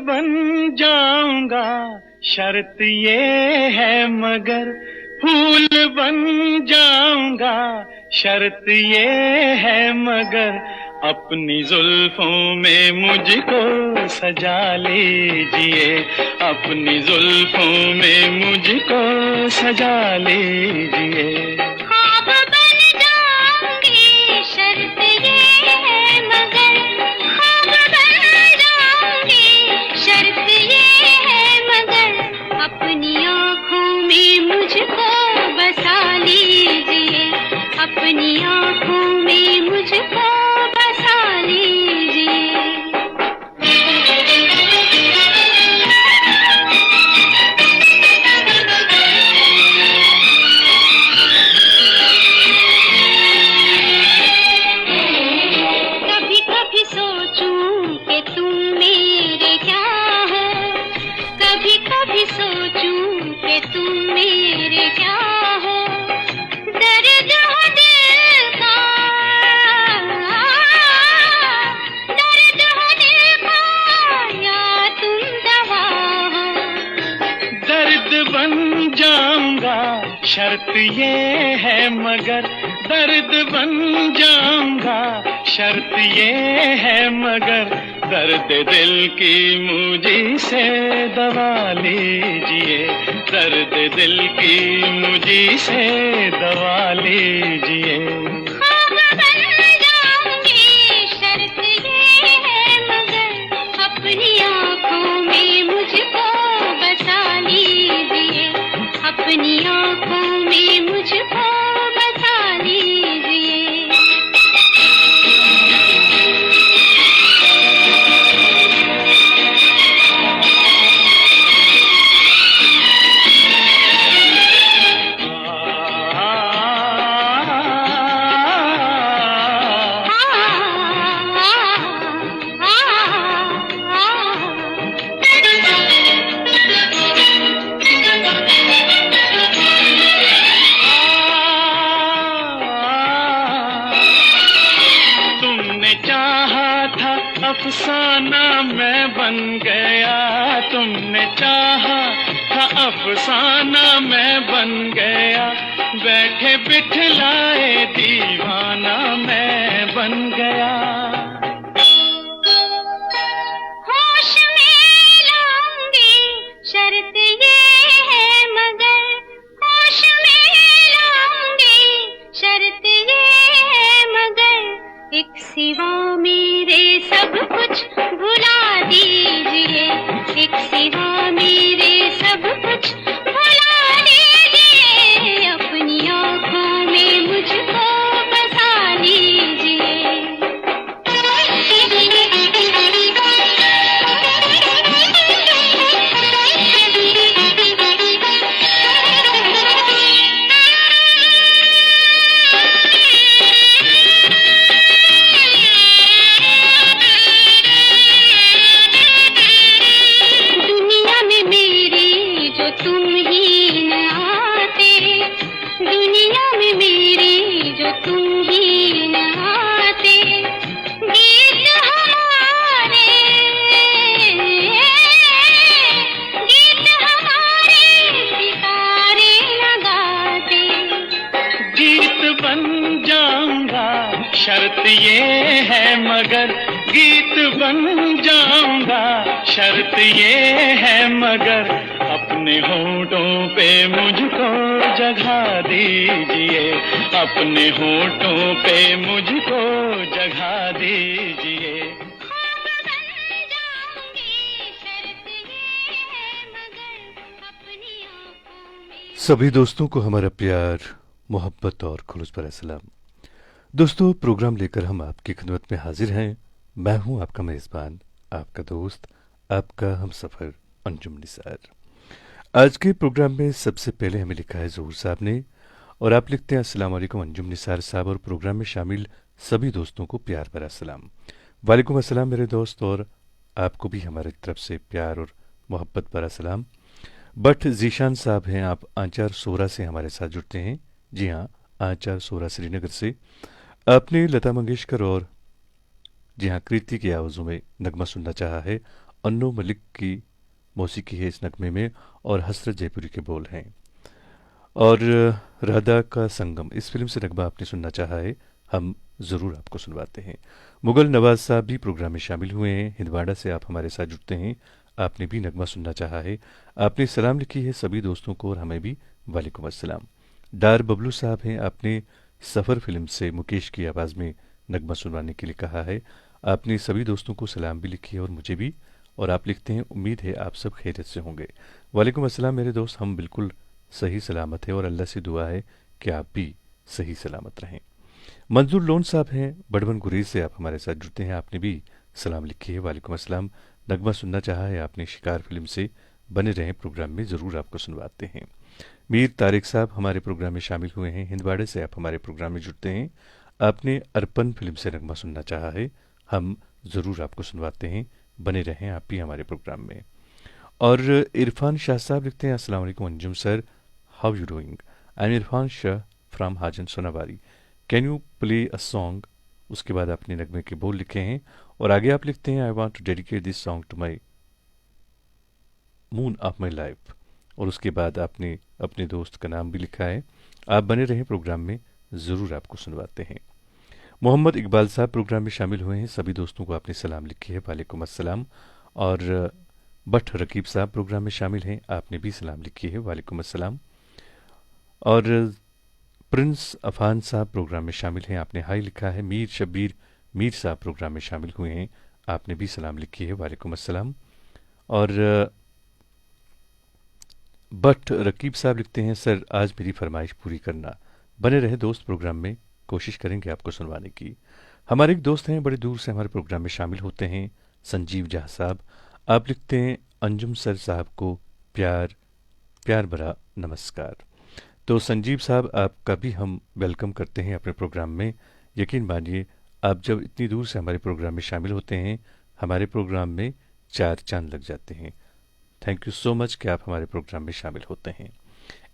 बन जाऊंगा शर्त ये है मगर, फूल बन जाऊंगा शर्त ये है मगर, अपनी जुल्फों में मुझको सजा लीजिए, अपनी जुल्फों में मुझको सजा लीजिए। ख्वाब बन जाऊंगी शर्त ये है मगर, ख्वाब बन जाऊंगी शर्त ये है मगर, अपनी आँखों में मुझको बसा लीजिए, अपनी आँखों में मुझको बसा लीजिए। कभी कभी सोचूं कि तुम मेरे क्या हो, कभी कभी सोचूं कि तुम मेरे क्या हो, दर्द हो दिल का, दर्द हो दिल का, या तुम दवा हो। दर्द बन जाऊंगा शर्त ये है मगर, दर्द बन जाऊंगा शर्त ये है मगर, दर्द दिल की मुझी से दवा लीजिए, दर्द दिल की मुझी से दवा लीजिए। ख्वाब बन जाऊंगी शर्त ये है मगर, अपनी आँखों में मुझको बसा लीजिए, अपनी आँखों में मुझको बसा लीजिए। तुमने चाहा था अफसाना मैं बन गया, तुमने चाहा था अफसाना मैं बन गया, बैठे बिठलाए दीवाना मैं बन गया। होश में लाऊंगी शर्त ये है मगर, होश में लाऊंगी शर्त ये है मगर, एक सिवा मेरे सब कुछ भुला दीजिए, एक सिवा मेरे सब कुछ भुला दीजिए, अपनी आँखों में मुझको बसा लीजिए। दुनिया में मेरी जो तुम ही न आते, दुनिया में मेरी जो तुम ही न आते, गीत हमारे, गीत हमारे सितारे न गाते। गीत बन जाऊंगा शर्त ये है मगर, गीत बन जाऊंगा शर्त ये है मगर, अपने होठों पे मुझको जगह दीजिए, अपने होठों पे मुझको जगह दीजिए। ख्वाब बन जाऊंगी शर्त ये है मगर, अपनी आँखों में। सभी दोस्तों को हमारा प्यार, मोहब्बत और खुलूस भरा सलाम। दोस्तों, प्रोग्राम लेकर हम आपकी खिदमत में हाजिर हैं। मैं हूं आपका मेज़बान, आपका दोस्त, आपका हमसफ़र अंजुम निसार। आज के प्रोग्राम में सबसे पहले हमें लिखा है ज़हूर साहब ने, और आप लिखते हैं अस्सलाम वालेकुम अंजुम निसार साहब और प्रोग्राम में शामिल सभी दोस्तों को प्यार भरा सलाम। वालेकुम अस्सलाम मेरे दोस्त, और आपको भी हमारी तरफ से प्यार और मोहब्बत भरा सलाम। बट जीशान साहब हैं, आप आचार सोरा से हमारे साथ जुड़ते हैं। जी हाँ, आचार सोरा श्रीनगर से आपने लता मंगेशकर और जी हाँ कृति की आवाज़ों में नगमा सुनना चाहा है, अन्नो मलिक की मौसीकी है इस नगमे में और हसरत जयपुरी के बोल हैं। और राधा का संगम इस फिल्म से नगमा आपने सुनना चाहा है, हम ज़रूर आपको सुनवाते हैं। मुगल नवाज साहब भी प्रोग्राम में शामिल हुए हैं। हिंदवाड़ा से आप हमारे साथ जुड़ते हैं, आपने भी नगमा सुनना चाहा है। आपने सलाम लिखी है सभी दोस्तों को और हमें भी वालेकुम अस्सलाम। डार बबलू साहब हैं, आपने सफ़र फिल्म से मुकेश की आवाज़ में नगमा सुनवाने के लिए कहा है। आपने सभी दोस्तों को सलाम भी लिखी है और मुझे भी, और आप लिखते हैं उम्मीद है आप सब खैरियत से होंगे। वालेकुम अस्सलाम मेरे दोस्त, हम बिल्कुल सही सलामत है और अल्लाह से दुआ है कि आप भी सही सलामत रहें। मंजूर लोन साहब हैं, बड़वन गुरेज से आप हमारे साथ जुड़ते हैं, आपने भी सलाम लिखी है। वालेकुम अस्सलाम। नगमा सुनना चाहा है आपने शिकार फिल्म से, बने रहें प्रोग्राम में, ज़रूर आपको सुनवाते हैं। मीर तारिक साहब हमारे प्रोग्राम में शामिल हुए हैं, हिंदवाड़े से आप हमारे प्रोग्राम में जुड़ते हैं, आपने अर्पण फिल्म से नगमा सुनना चाहा है, हम ज़रूर आपको सुनवाते हैं, बने रहें आप भी हमारे प्रोग्राम में। और इरफान शाह साहब लिखते हैं, अस्सलाम वालेकुम Anjum sir, how you doing, I am Irfan Shah from Hajin Sonawari, can you play a song. उसके बाद आपने नगमे के बोल लिखे हैं और आगे आप लिखते हैं, I want to dedicate this song to my moon of my life. और उसके बाद आपने अपने दोस्त का नाम भी लिखा है। आप बने रहें प्रोग्राम में, ज़रूर आपको सुनवाते हैं। मोहम्मद इकबाल साहब प्रोग्राम में शामिल हुए हैं, सभी दोस्तों को आपने सलाम लिखी है, वालेकुम अस्सलाम। और भट्ट रकीब साहब प्रोग्राम में शामिल हैं, आपने भी सलाम लिखी है, वालेकुम अस्सलाम। और प्रिंस अफान साहब प्रोग्राम में शामिल हैं, आपने हाई लिखा है। मीर शब्बीर मीर साहब प्रोग्राम में शामिल हुए हैं, आपने भी सलाम लिखी है, वालेकुम अस्सलाम। और भट्ट रकीब साहब लिखते हैं, सर आज मेरी फरमाइश पूरी करना, बने रहे दोस्त प्रोग्राम में, कोशिश करेंगे आपको सुनवाने की। हमारे एक दोस्त हैं, बड़े दूर से हमारे प्रोग्राम में शामिल होते हैं, संजीव जहाँ साहब, आप लिखते हैं अंजुम सर साहब को प्यार प्यार भरा नमस्कार। तो संजीव साहब आपका भी हम वेलकम करते हैं अपने प्रोग्राम में। यकीन मानिए आप जब इतनी दूर से हमारे प्रोग्राम में शामिल होते हैं, हमारे प्रोग्राम में 4 चांद लग जाते हैं। थैंक यू सो मच कि आप हमारे प्रोग्राम में शामिल होते हैं।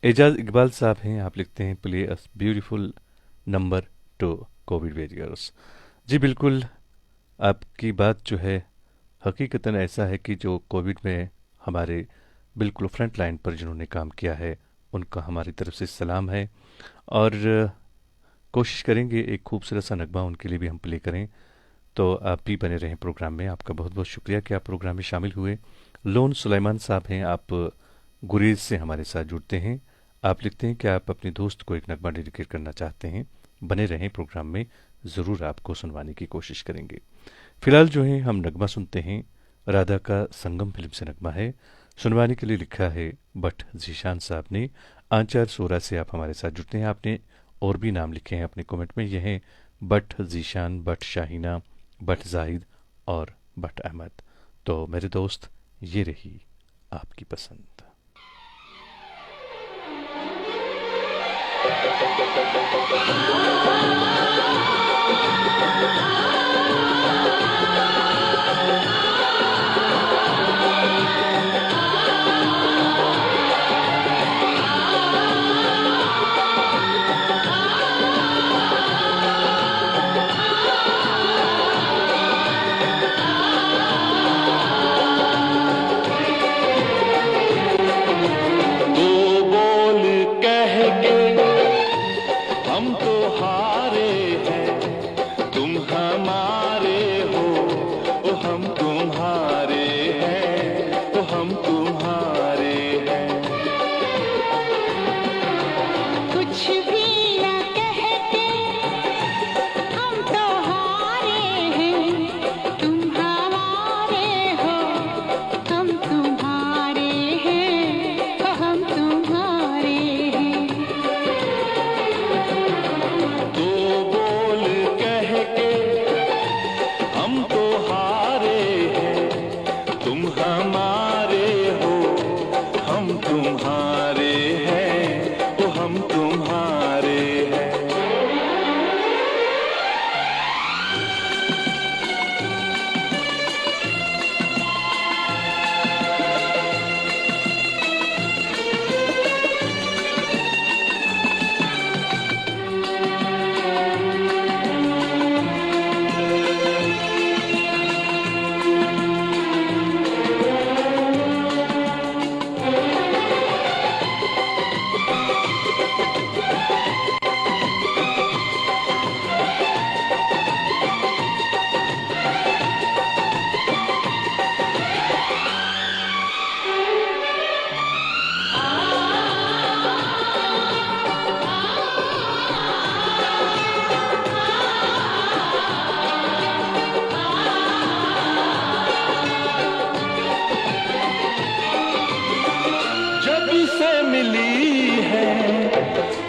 एजाज इकबाल साहब हैं, आप लिखते हैं play a beautiful number to covid warriors. जी बिल्कुल, आपकी बात जो है हकीकतन ऐसा है कि जो कोविड में हमारे बिल्कुल फ्रंट लाइन पर जिन्होंने काम किया है, उनका हमारी तरफ से सलाम है। और कोशिश करेंगे एक खूबसूरत सा नगमा उनके लिए भी हम प्ले करें। तो आप भी बने रहें प्रोग्राम में, आपका बहुत बहुत शुक्रिया कि आप प्रोग्राम में शामिल हुए। लोन सुलेमान साहब हैं, आप गुरेज से हमारे साथ जुड़ते हैं, आप लिखते हैं कि आप अपने दोस्त को एक नगमा डेडिकेट करना चाहते हैं, बने रहें प्रोग्राम में, ज़रूर आपको सुनवाने की कोशिश करेंगे। फिलहाल जो है हम नगमा सुनते हैं, राधा का संगम फिल्म से नगमा है, सुनवाने के लिए लिखा है भट्ट जीशान साहब ने। आंचार सोरा से आप हमारे साथ जुड़ते हैं, आपने और भी नाम लिखे हैं अपने कमेंट में, यह हैं भट्ट जीशान, भट्ट शाहीना, भट्ट जाहिद और भट्ट अहमद। तो मेरे दोस्त, ये रही आपकी पसंद। हम तो हारे हैं, तुम हारे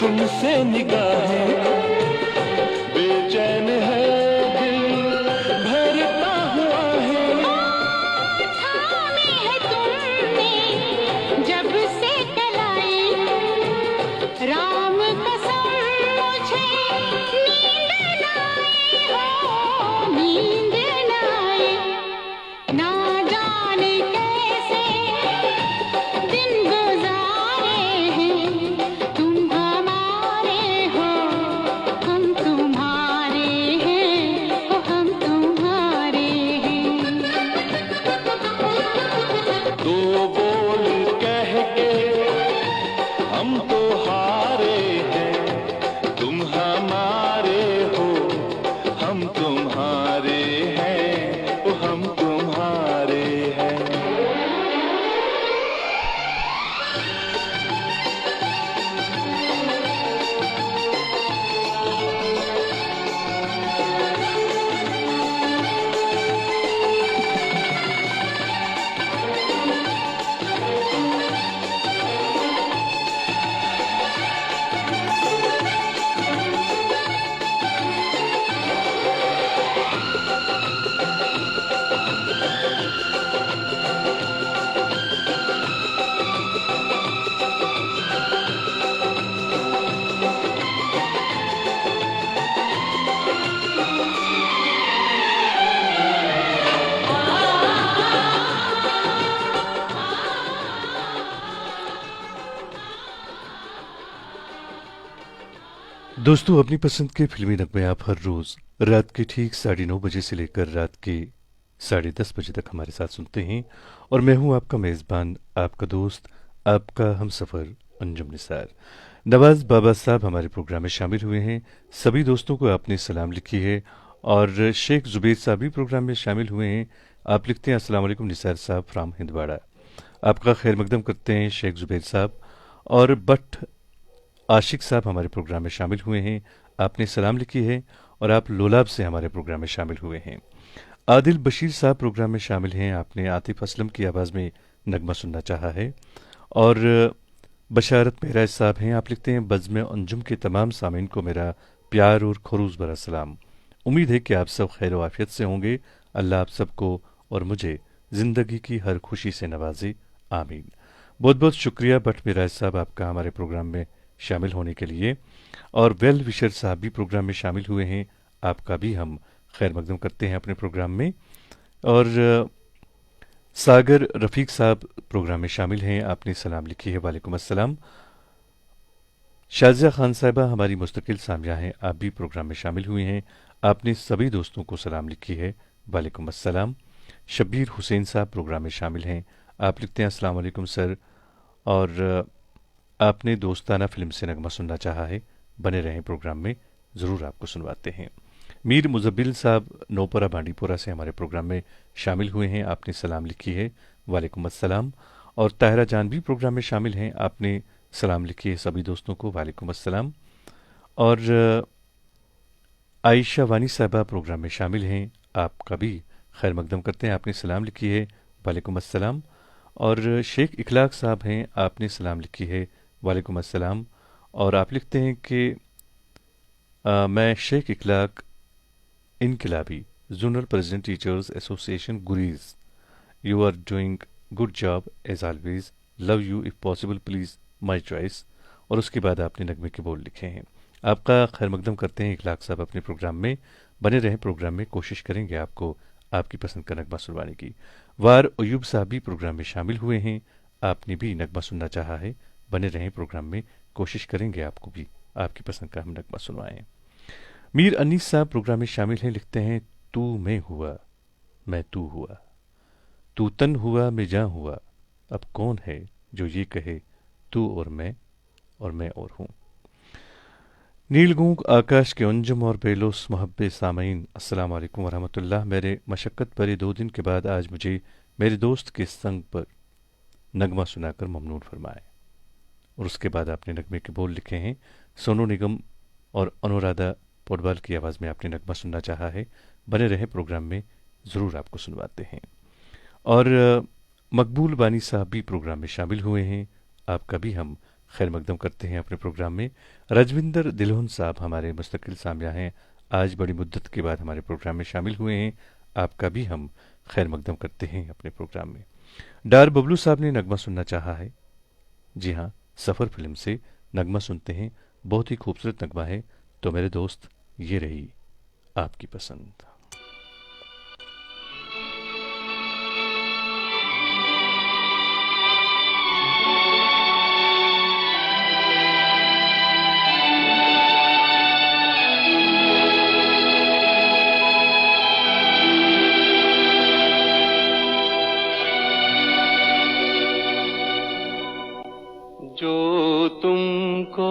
तुमसे निगाहें, बेचैन है दिल भरता हुआ है। थामी है तुमने जब से कलाई, राम कसम मुझे नींद न आई हो, नींद न आई। ना जाने कैसे दिन गुजारे हैं, तुम हमारे हो, हम तुम्हारे हैं, ओ हम तुम्हारे हैं। दो बोल कह के हम तो हारे हैं, तुम हमारे हो, हम तुम्हारे हैं, ओ हम तुम्हारे हैं। दोस्तों, अपनी पसंद के फिल्मी नगमे आप हर रोज रात के ठीक 9:30 से लेकर रात के 10:30 बजे तक हमारे साथ सुनते हैं। और मैं हूं आपका मेज़बान, आपका दोस्त, आपका हमसफ़र अंजुम निसार। नवाज़ बाबा साहब हमारे प्रोग्राम में शामिल हुए हैं। सभी दोस्तों को आपने सलाम लिखी है। और शेख जुबैर साहब भी प्रोग्राम में शामिल हुए हैं। आप लिखते हैं, अस्सलाम वालेकुम निसार साहब फ्राम हिंदवाड़ा। आपका खैर मकदम करते हैं शेख जुबैर साहब। और बट आशिक साहब हमारे प्रोग्राम में शामिल हुए हैं। आपने सलाम लिखी है और आप लोलाब से हमारे प्रोग्राम में शामिल हुए हैं। आदिल बशीर साहब प्रोग्राम में शामिल हैं। आपने आतिफ असलम की आवाज़ में नगमा सुनना चाहा है। और बशारत महराज साहब हैं। आप लिखते हैं, बज़्म अंजुम के तमाम सामीन को मेरा प्यार और खरूज भरा सलाम। उम्मीद है कि आप सब खैर वाफियत से होंगे। अल्लाह आप सबको और मुझे ज़िंदगी की हर खुशी से नवाजे, आमीन। बहुत बहुत शुक्रिया बट महराज साहब आपका हमारे प्रोग्राम में शामिल होने के लिए। और वेल विशर साहब भी प्रोग्राम में शामिल हुए हैं। आपका भी हम खैर मकदम करते हैं अपने प्रोग्राम में। और सागर रफ़ीक साहब प्रोग्राम में शामिल हैं। आपने सलाम लिखी है, वालेकुम अस्सलाम। शाजिया खान साहिबा हमारी मुस्तकिल सामिया हैं। आप भी प्रोग्राम में शामिल हुए हैं। आपने सभी दोस्तों को सलाम लिखी है, वालेकुम अस्सलाम। शब्बीर हुसैन साहब प्रोग्राम में शामिल हैं। आप लिखते हैं, अस्सलाम वालेकुम सर। और आपने दोस्ताना फिल्म से नगमा सुनना चाहा है। बने रहें प्रोग्राम में, ज़रूर आपको सुनवाते हैं। मीर मुजब्बिल साहब नौपरा बांडीपुरा से हमारे प्रोग्राम में शामिल हुए हैं। आपने सलाम लिखी है, वालेकुम अस्सलाम। और ताहिरा जान भी प्रोग्राम में शामिल हैं। आपने सलाम लिखी है सभी दोस्तों को, वालेकुम अस्सलाम। और आयशा वानी साहबा प्रोग्राम में शामिल हैं। आपका भी खैर मकदम करते हैं। आपने सलाम लिखी है, वालेकुम अस्सलाम। और शेख इखलाक साहब हैं। आपने सलाम लिखी है, वालेकुम अस्सलाम। और आप लिखते हैं कि मैं Sheikh Ikhlaq Inqalabi zonal president teachers association Gurez, you are doing good job as always, love you if possible please my choice. और उसके बाद आपने नगमे के बोल लिखे हैं। आपका खैर मकदम करते हैं इखलाक साहब अपने प्रोग्राम में। बने रहें प्रोग्राम में, कोशिश करेंगे आपको आपकी पसंद का नगमा सुनवाने की। वार अयूब साहब भी प्रोग्राम में शामिल हुए हैं। आपने भी नगमा सुनना चाहा है। बने रहें प्रोग्राम में, कोशिश करेंगे आपको भी आपकी पसंद का हम नगमा सुनवाएं। मीर अनीस साहब प्रोग्राम में शामिल हैं। लिखते हैं, तू मैं हुआ, मैं तू हुआ, तू तन हुआ मैं जान हुआ, अब कौन है जो ये कहे तू और मैं और हूँ। नीलगूंग आकाश के अंजुम और बेलोस मोहब्बे सामीन, अस्सलाम वालेकुम वरहमतुल्लाह। मेरे मशक्क़त भरे 2 दिन के बाद आज मुझे मेरे दोस्त के संग पर नगमा सुनाकर ममनून फरमाए। और उसके बाद आपने नगमे के बोल लिखे हैं। सोनू निगम और अनुराधा पौडवाल की आवाज़ में आपने नगमा सुनना चाहा है। बने रहे प्रोग्राम में, ज़रूर आपको सुनवाते हैं। और मकबूल बानी साहब भी प्रोग्राम में शामिल हुए हैं। आपका भी हम खैर मकदम करते हैं अपने प्रोग्राम में। राजविंदर दिलोहन साहब हमारे मुस्तकिल सामिया हैं, आज बड़ी मुद्दत के बाद हमारे प्रोग्राम में शामिल हुए हैं। आपका भी हम खैर मकदम करते हैं अपने प्रोग्राम में। डार बबलू साहब ने नगमा सुनना चाहा है। जी हाँ, सफ़र फिल्म से नगमा सुनते हैं, बहुत ही खूबसूरत नगमा है। तो मेरे दोस्त, ये रही आपकी पसंद। जो तुमको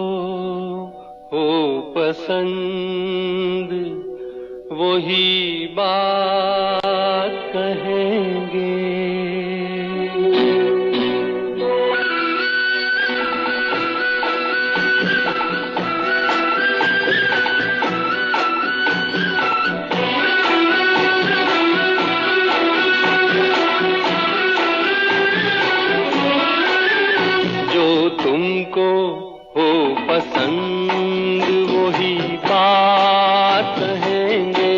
हो पसंद वही बात कहेंगे। तुमको हो पसंद वही बात कहेंगे।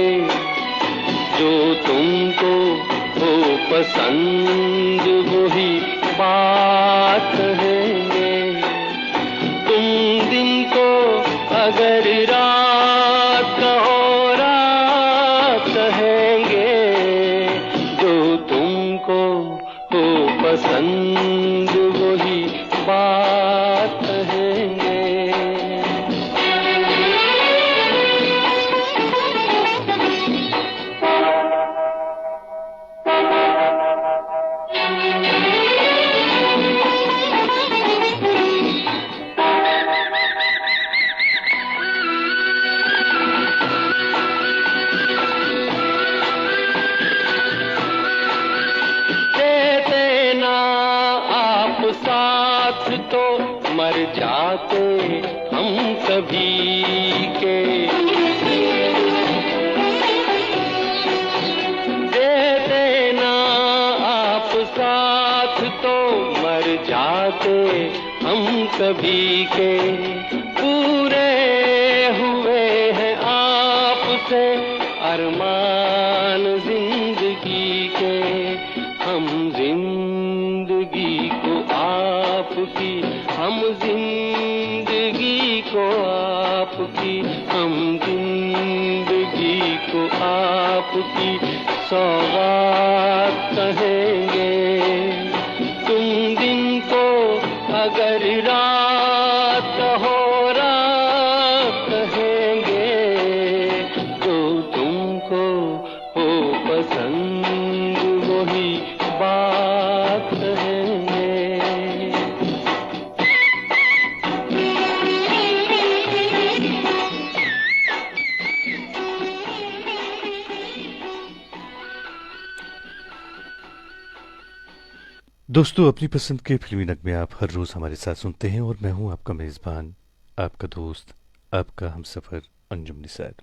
जो तुमको हो पसंद वही बात कहेंगे। तुम दिन को अगर रात कहो रात कहेंगे। जो तुमको हो पसंद वही बात कहेंगे। तो मर जाते हम सभी के। देते ना आप साथ तो मर जाते हम सभी के। पूरे हुए हैं आपसे अरमान जिंदगी के। हम जिंदगी को आपकी, हम जिंदगी को आपकी, हम जिंदगी को आपकी सौगात कहेंगे। तुम दिन को अगर रात हो रात कहेंगे। जो तुमको हो पसंद वही बात कहेंगे। दोस्तों, अपनी पसंद के फिल्मी नगमे आप हर रोज़ हमारे साथ सुनते हैं और मैं हूं आपका मेज़बान, आपका दोस्त, आपका हमसफ़र अंजुम निसार।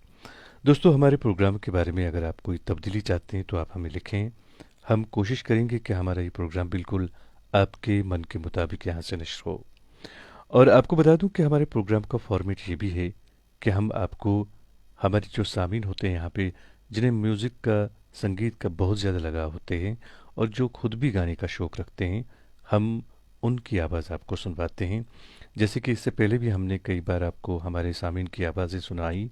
दोस्तों, हमारे प्रोग्राम के बारे में अगर आप कोई तब्दीली चाहते हैं तो आप हमें लिखें। हम कोशिश करेंगे कि हमारा ये प्रोग्राम बिल्कुल आपके मन के मुताबिक यहाँ से नश्र हो। और आपको बता दूं कि हमारे प्रोग्राम का फॉर्मेट ये भी है कि हम आपको, हमारे जो सामीन होते हैं यहाँ पे, जिन्हें म्यूज़िक का, संगीत का बहुत ज़्यादा लगाव होते हैं और जो खुद भी गाने का शौक़ रखते हैं, हम उनकी आवाज़ आपको सुनवाते हैं। जैसे कि इससे पहले भी हमने कई बार आपको हमारे सामीन की आवाज़ें सुनाई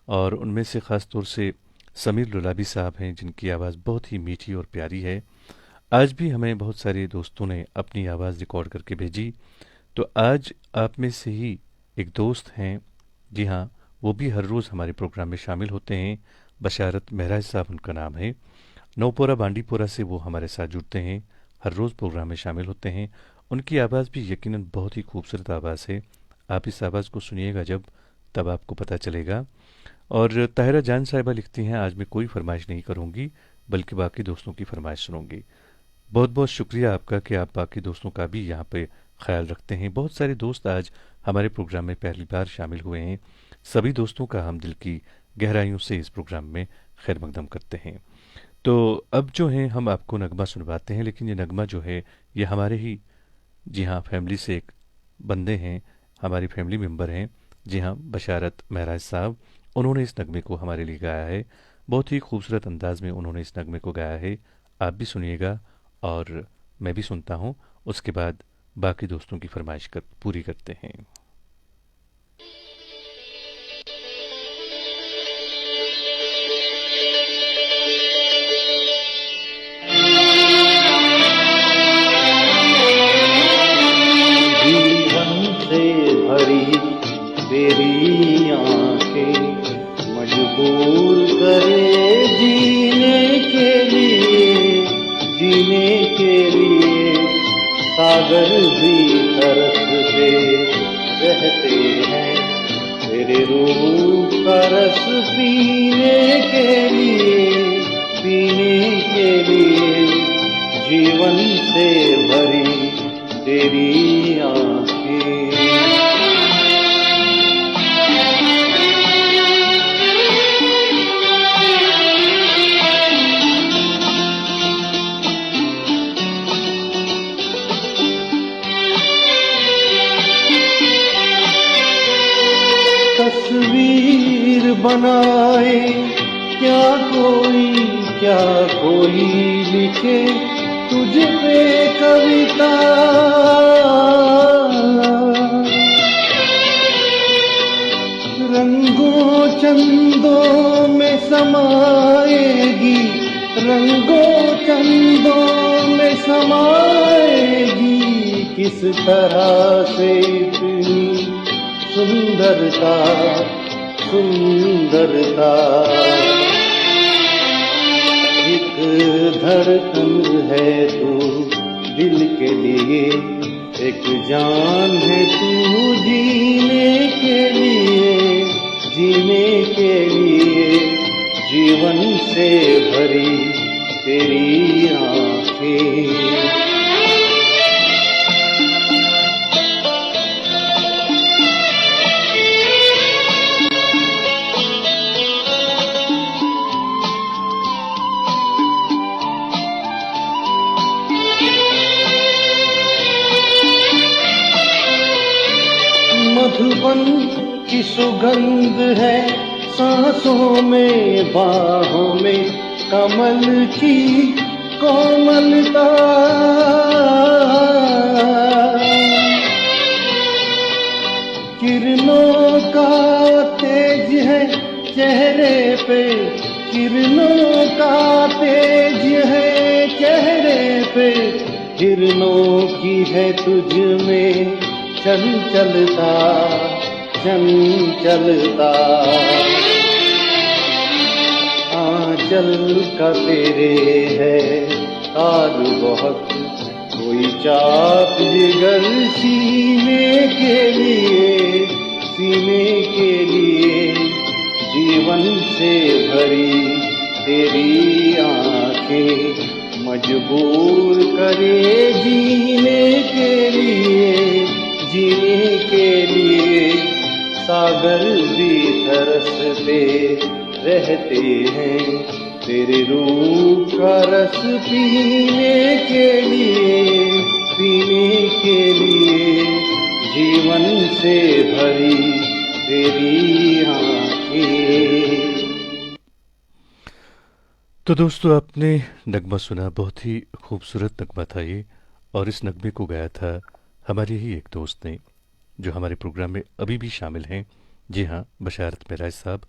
और उनमें से ख़ास तौर से समीर लुलाबी साहब हैं, जिनकी आवाज़ बहुत ही मीठी और प्यारी है। आज भी हमें बहुत सारे दोस्तों ने अपनी आवाज़ रिकॉर्ड करके भेजी। तो आज आप में से ही एक दोस्त हैं, जी हाँ, वो भी हर रोज़ हमारे प्रोग्राम में शामिल होते हैं। बशारत महराज साहब उनका नाम है। नौपोरा बांडीपोरा से वो हमारे साथ जुड़ते हैं, हर रोज़ प्रोग्राम में शामिल होते हैं। उनकी आवाज़ भी यकीनन बहुत ही खूबसूरत आवाज़ है। आप इस आवाज़ को सुनिएगा जब, तब आपको पता चलेगा। और ताहिरा जान साहिबा लिखती हैं, आज मैं कोई फरमाइश नहीं करूँगी बल्कि बाकी दोस्तों की फरमाइश सुनूंगी। बहुत बहुत शुक्रिया आपका कि आप बाकी दोस्तों का भी यहाँ पे ख्याल रखते हैं। बहुत सारे दोस्त आज हमारे प्रोग्राम में पहली बार शामिल हुए हैं। सभी दोस्तों का हम दिल की गहराइयों से इस प्रोग्राम में खैर मकदम करते हैं। तो अब जो है हम आपको नगमा सुनवाते हैं, लेकिन ये नगमा जो है ये हमारे ही, जी हाँ, फैमिली से एक बंदे हैं, हमारी फैमिली मेम्बर हैं। जी हाँ, बशारत महराज साहब, उन्होंने इस नगमे को हमारे लिए गाया है। बहुत ही खूबसूरत अंदाज में उन्होंने इस नगमे को गाया है। आप भी सुनिएगा और मैं भी सुनता हूँ, उसके बाद बाकी दोस्तों की फरमाइश पूरी करते हैं। जीवन से भरी तेरी आंखें मजबूर करे जीने के लिए सागर भी तरसते रहते हैं तेरे रूप का रस पीने के लिए जीवन से भरी तेरी आंखें। तस्वीर बनाए क्या कोई लिखे तुझ पे कविता, रंगों चंदों में समाएगी, रंगों चंदों में समाएगी, किस तरह से इतनी सुंदरता एक धड़कन है तू दिल के लिए, एक जान है तू जीने के लिए जीवन से भरी तेरी आंखें। मधुबन की सुगंध है सांसों में, बाहों में कमल की कोमलता, किरणों का तेज है चेहरे पे, किरणों का तेज है चेहरे पे, किरणों की है तुझ में चंचलता, आंचल का तेरे है ताज बहुत, कोई चाप जिगर सीने के लिए जीवन से भरी तेरी आंखें मजबूर करे जीने के लिए सागर भी तरसते रहते हैं तेरे रूप का रस पीने के लिए जीवन से भरी तेरी आंखें। तो दोस्तों, आपने नगमा सुना, बहुत ही खूबसूरत नगमा था ये, और इस नगमे को गाया था हमारे ही एक दोस्त ने जो हमारे प्रोग्राम में अभी भी शामिल हैं। जी हाँ, बशारत महराज साहब,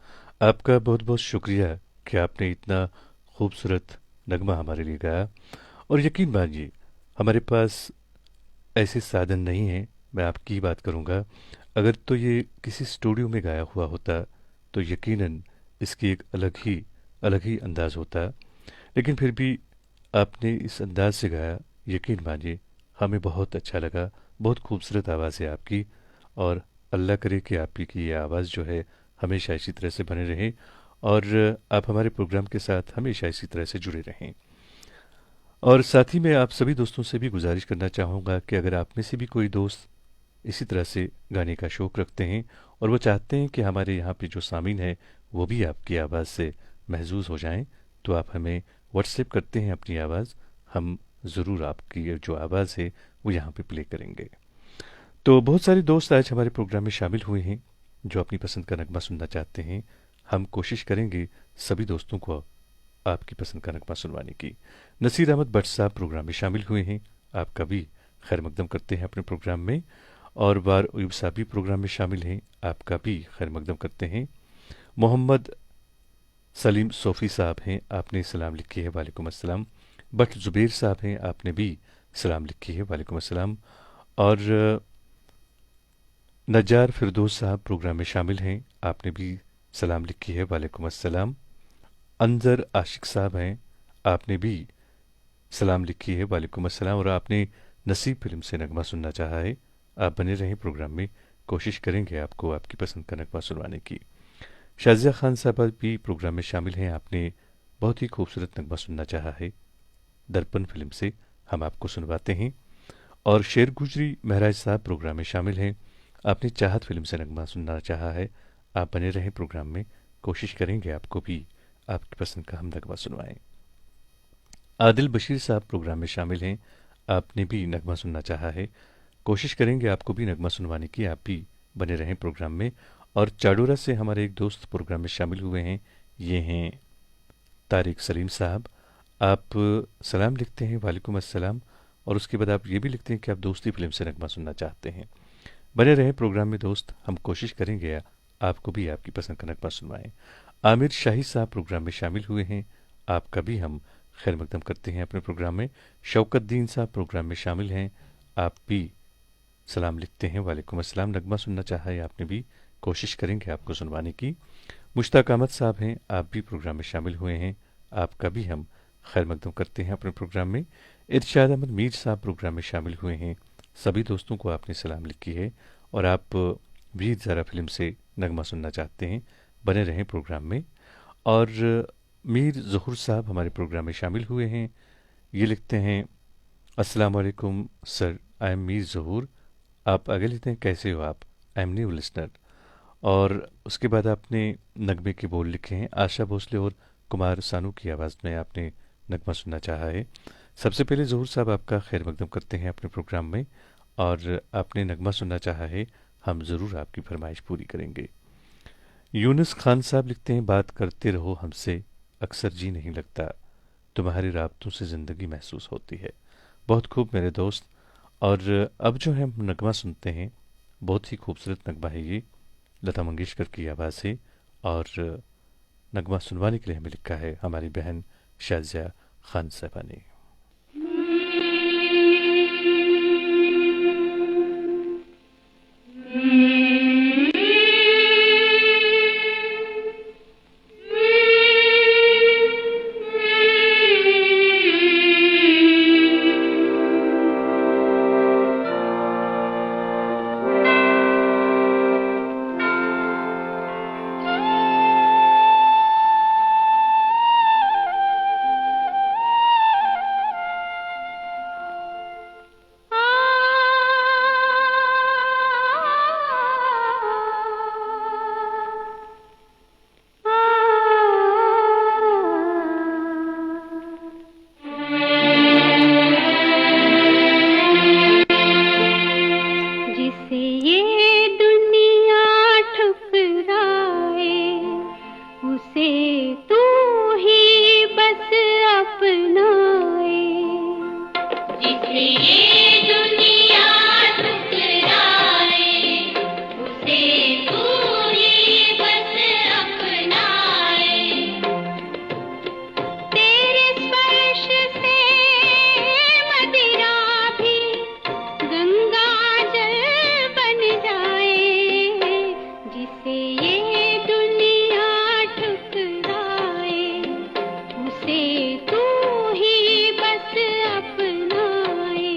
आपका बहुत बहुत शुक्रिया कि आपने इतना खूबसूरत नगमा हमारे लिए गाया। और यकीन मानिए, हमारे पास ऐसे साधन नहीं हैं। मैं आपकी बात करूँगा, अगर तो ये किसी स्टूडियो में गाया हुआ होता तो यकीनन इसकी एक अलग ही अंदाज़ होता, लेकिन फिर भी आपने इस अंदाज से गाया, यकीन मानिए हमें बहुत अच्छा लगा। बहुत खूबसूरत आवाज़ है आपकी, और अल्लाह करे कि आपकी ये आवाज़ जो है हमेशा इसी तरह से बने रहे, और आप हमारे प्रोग्राम के साथ हमेशा इसी तरह से जुड़े रहें। और साथ ही मैं आप सभी दोस्तों से भी गुजारिश करना चाहूँगा कि अगर आप में से भी कोई दोस्त इसी तरह से गाने का शौक़ रखते हैं और वो चाहते हैं कि हमारे यहाँ पे जो सामीन है वो भी आपकी आवाज़ से महजूज़ हो जाएं, तो आप हमें व्हाट्सएप करते हैं अपनी आवाज़, हम ज़रूर आपकी जो आवाज़ है वो यहाँ पे प्ले करेंगे। तो बहुत सारे दोस्त आज हमारे प्रोग्राम में शामिल हुए हैं जो अपनी पसंद का नगमा सुनना चाहते हैं। हम कोशिश करेंगे सभी दोस्तों को आपकी पसंद का नगमा सुनवाने की। नसीर अहमद भट्ट साहब प्रोग्राम में शामिल हुए हैं, आपका भी खैर मकदम करते हैं अपने प्रोग्राम में। और बार उयूब साहब भी प्रोग्राम में शामिल हैं, आपका भी खैर मकदम करते हैं। मोहम्मद सलीम सोफ़ी साहब हैं, आपने सलाम लिखी है, वालेकुम अस्सलाम। भट्ट जुबैर साहब हैं, आपने भी सलाम लिखी है, वालेकुम अस्सलाम। और नजार फिरदौस साहब प्रोग्राम में शामिल हैं, आपने भी सलाम लिखी है, वालेकुम अस्सलाम। अंजर आशिक साहब हैं, आपने भी सलाम लिखी है, वालेकुम अस्सलाम। और आपने नसीब फिल्म से नगमा सुनना चाहा है। आप बने रहें प्रोग्राम में, कोशिश करेंगे आपको आपकी पसंद का नगमा सुनवाने की। शाजिया खान साहब भी प्रोग्राम में शामिल हैं, आपने बहुत ही खूबसूरत नगमा सुनना चाहा है, दर्पण फिल्म से हम आपको सुनवाते हैं। और शेर गुजरी महराज साहब प्रोग्राम में शामिल हैं, आपने चाहत फिल्म से नगमा सुनना चाहा है। आप बने रहें प्रोग्राम में, कोशिश करेंगे आपको भी आपकी पसंद का हम नगमा सुनवाएं। आदिल बशीर साहब प्रोग्राम में शामिल हैं, आपने भी नगमा सुनना चाहा है, कोशिश करेंगे आपको भी नगमा सुनवाने की। आप भी बने रहें प्रोग्राम में। और चाडोरा से हमारे एक दोस्त प्रोग्राम में शामिल हुए हैं, ये हैं तारिक सलीम साहब। आप सलाम लिखते हैं, वालेकुम अस्सलाम। और उसके बाद आप ये भी लिखते हैं कि आप दोस्ती फिल्म से नगमा सुनना चाहते हैं। बने रहें प्रोग्राम में दोस्त, हम कोशिश करेंगे आपको भी आपकी पसंद का नगमा सुनवाएं। आमिर शाही साहब प्रोग्राम में शामिल हुए हैं, आपका भी हम खैर मकदम करते हैं अपने प्रोग्राम में। शौकत दीन साहब प्रोग्राम में शामिल हैं, आप भी सलाम लिखते हैं, वालेकुम अस्सलाम। नगमा सुनना चाहा है आपने भी, कोशिश करेंगे आपको सुनवाने की। मुश्ताक अहमद साहब हैं, आप भी प्रोग्राम में शामिल हुए हैं, आपका भी हम खैर मकदम करते हैं अपने प्रोग्राम में। इरशाद अहमद मीर साहब प्रोग्राम में शामिल हुए हैं, सभी दोस्तों को आपने सलाम लिखी है। और आप वीर ज़रा फिल्म से नगमा सुनना चाहते हैं, बने रहें प्रोग्राम में। और मीर ज़हूर साहब हमारे प्रोग्राम में शामिल हुए हैं, ये लिखते हैं अस्सलाम वालेकुम सर, आई एम मीर ज़हूर। आप आगे लिखते हैं कैसे हो आप, आई एम न्यू लिसनर। और उसके बाद आपने नगमे के बोल लिखे हैं, आशा भोसले और कुमार सानू की आवाज़ में आपने नगमा सुनना चाहा है। सबसे पहले ज़हूर साहब आपका खैर मकदम करते हैं अपने प्रोग्राम में। और आपने नगमा सुनना चाहा है, हम ज़रूर आपकी फरमाइश पूरी करेंगे। यूनुस खान साहब लिखते हैं, बात करते रहो हमसे, अक्सर जी नहीं लगता, तुम्हारे राब्तों से ज़िंदगी महसूस होती है। बहुत खूब मेरे दोस्त। और अब जो है हम नगमा सुनते हैं, बहुत ही खूबसूरत नगमा है ये, लता मंगेशकर की आवाज़ है। और नगमा सुनवाने के लिए हमें लिखा है हमारी बहन शाजिया खान साहबा ने। तू ही बस अपनाए।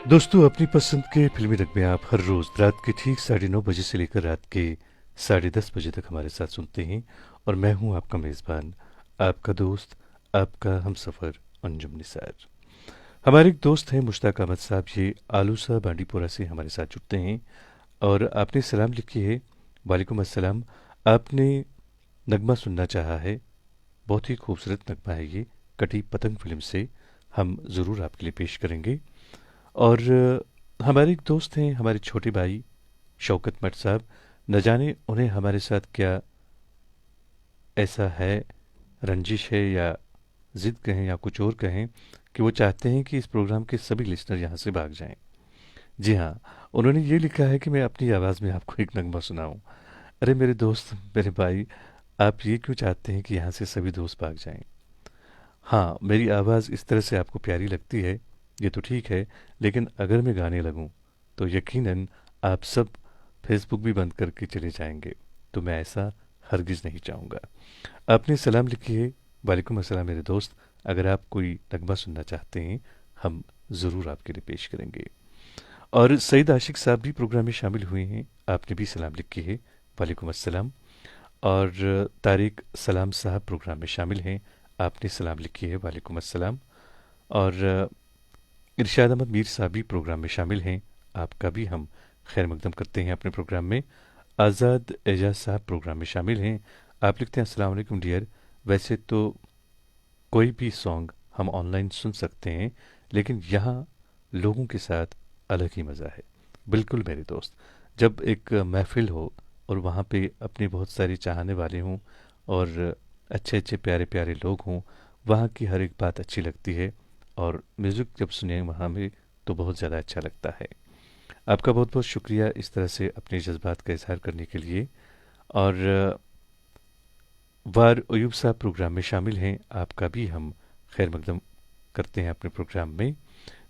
दोस्तों, अपनी पसंद के फिल्मी नगमे आप हर रोज़ रात के ठीक 9:30 से लेकर रात के 10:30 बजे तक हमारे साथ सुनते हैं। और मैं हूं आपका मेज़बान, आपका दोस्त, आपका हमसफ़र अंजुम निसार। हमारे एक दोस्त हैं मुश्ताक अहमद साहब, ये आलूसा बांडीपोरा से हमारे साथ जुड़ते हैं और आपने सलाम लिखी है। वालेकुम अस्सलाम। आपने नगमा सुनना चाहा है, बहुत ही खूबसूरत नगमा है ये, कटी पतंग फिल्म से। हम ज़रूर आपके लिए पेश करेंगे। और हमारे एक दोस्त हैं, हमारे छोटे भाई शौकत मट साहब। न जाने उन्हें हमारे साथ क्या ऐसा है, रंजिश है या ज़िद कहें या कुछ और कहें, कि वो चाहते हैं कि इस प्रोग्राम के सभी लिसनर यहाँ से भाग जाएं। जी हाँ, उन्होंने ये लिखा है कि मैं अपनी आवाज़ में आपको एक नगमा सुनाऊं। अरे मेरे दोस्त, मेरे भाई, आप ये क्यों चाहते हैं कि यहाँ से सभी दोस्त भाग जाएं? हाँ, मेरी आवाज़ इस तरह से आपको प्यारी लगती है, ये तो ठीक है, लेकिन अगर मैं गाने लगूं तो यकीनन आप सब फेसबुक भी बंद करके चले जाएंगे, तो मैं ऐसा हरगिज़ नहीं चाहूँगा। आपने सलाम लिखी है। वालेकुम अस्सलाम मेरे दोस्त। अगर आप कोई नगमा सुनना चाहते हैं, हम ज़रूर आपके लिए पेश करेंगे। और सईद आशिक साहब भी प्रोग्राम में शामिल हुए हैं, आपने भी सलाम लिखी है। वालेकुम अस्सलाम। और तारिक सलाम साहब प्रोग्राम में शामिल हैं, आपने सलाम लिखी है। वालेकुम अस्सलाम। और इरशाद अहमद मीर साहब भी प्रोग्राम में शामिल हैं, आपका भी हम खैर मकदम करते हैं अपने प्रोग्राम में। आज़ाद एजाज साहब प्रोग्राम में शामिल हैं, आप लिखते हैं अस्सलाम वालेकुम डियर। वैसे तो कोई भी सॉन्ग हम ऑनलाइन सुन सकते हैं, लेकिन यहाँ लोगों के साथ अलग ही मज़ा है। बिल्कुल मेरे दोस्त, जब एक महफिल हो और वहाँ पे अपने बहुत सारे चाहने वाले हों और अच्छे अच्छे प्यारे प्यारे लोग हों, वहाँ की हर एक बात अच्छी लगती है। और म्यूज़िक जब सुने वहाँ में तो बहुत ज़्यादा अच्छा लगता है। आपका बहुत बहुत शुक्रिया इस तरह से अपने जज्बात का इजहार करने के लिए। और वार अयूब साहब प्रोग्राम में शामिल हैं, आपका भी हम खैर मकदम करते हैं अपने प्रोग्राम में।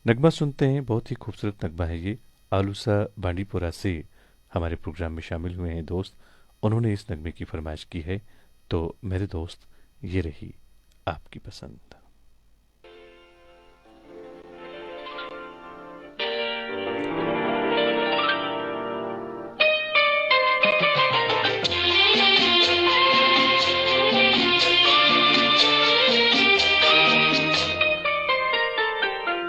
नगमा सुनते हैं, बहुत ही खूबसूरत नगमा है ये, आलूसा बांडीपोरा से हमारे प्रोग्राम में शामिल हुए हैं दोस्त, उन्होंने इस नगमे की फरमाइश की है। तो मेरे दोस्त, ये रही आपकी पसंद।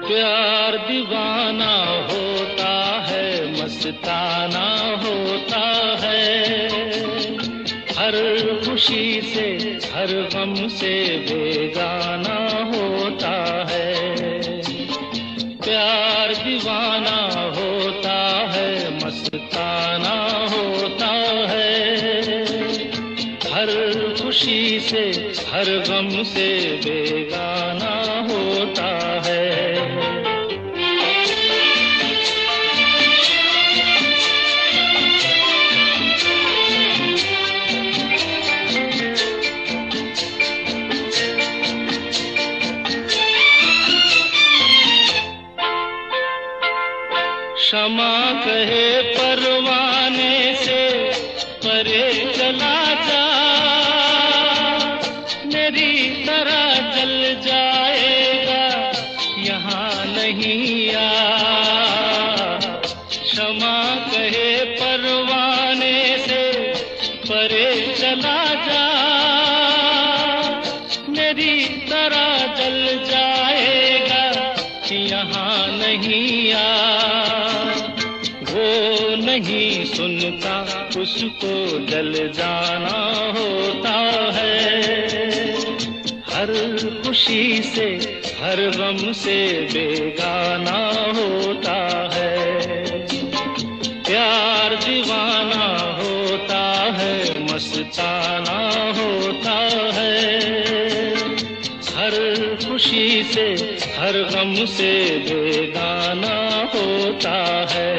प्यार दीवाना होता है, मस्ताना होता है, हर खुशी से हर गम से बेगाना होता है। प्यार दीवाना होता है, मस्ताना होता है, हर खुशी से हर गम से बेगाना होता है। क्षमा कहे परवाने से परे चला जा, मेरी तरह जल जाएगा यहाँ नहीं आ। क्षमा कहे परवाने से परे चला जा, मेरी तरह जल जाएगा यहाँ नहीं आ। वो नहीं सुनता, उसको जल जाना होता है, हर खुशी से हर गम से बेगाना होता है। प्यार दीवाना होता है, मस्ताना होता है, हर खुशी से हर गम से बेगाना होता है।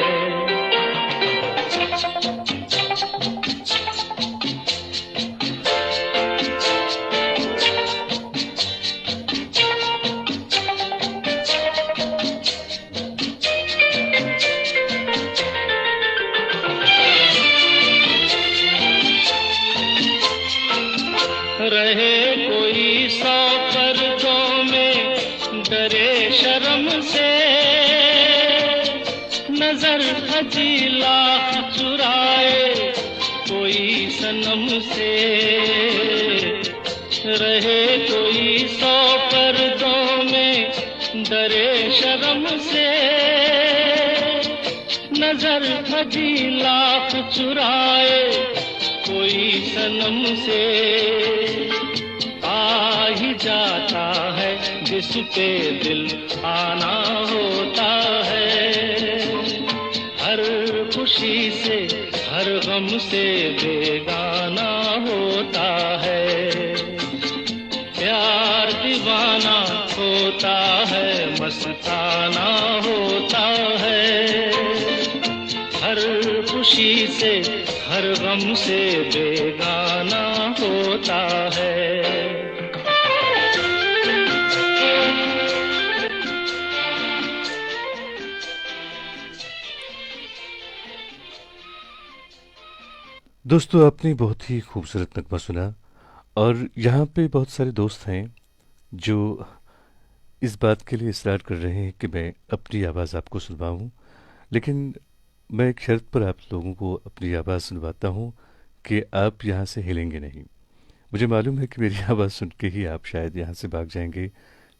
रहे कोई 100 पर्दों में, डरे शर्म से, हजी लाख चुराए कोई सनम से, रहे कोई 100 पर्दों में डरे शर्म से। नजर हजी लाख चुराए कोई सनम से, आ ही जाता है जिस पे दिल आना होता है। हर खुशी से हर गम से बेगाना होता है। प्यार दीवाना होता है, मस्ताना होता है। हर खुशी से हर गम से बेगाना होता है। दोस्तों, आपने बहुत ही खूबसूरत नगमा सुना और यहाँ पे बहुत सारे दोस्त हैं जो इस बात के लिए इसरार कर रहे हैं कि मैं अपनी आवाज़ आपको सुनवाऊँ, लेकिन मैं एक शर्त पर आप लोगों को अपनी आवाज़ सुनवाता हूँ कि आप यहाँ से हिलेंगे नहीं। मुझे मालूम है कि मेरी आवाज़ सुन के ही आप शायद यहाँ से भाग जाएंगे,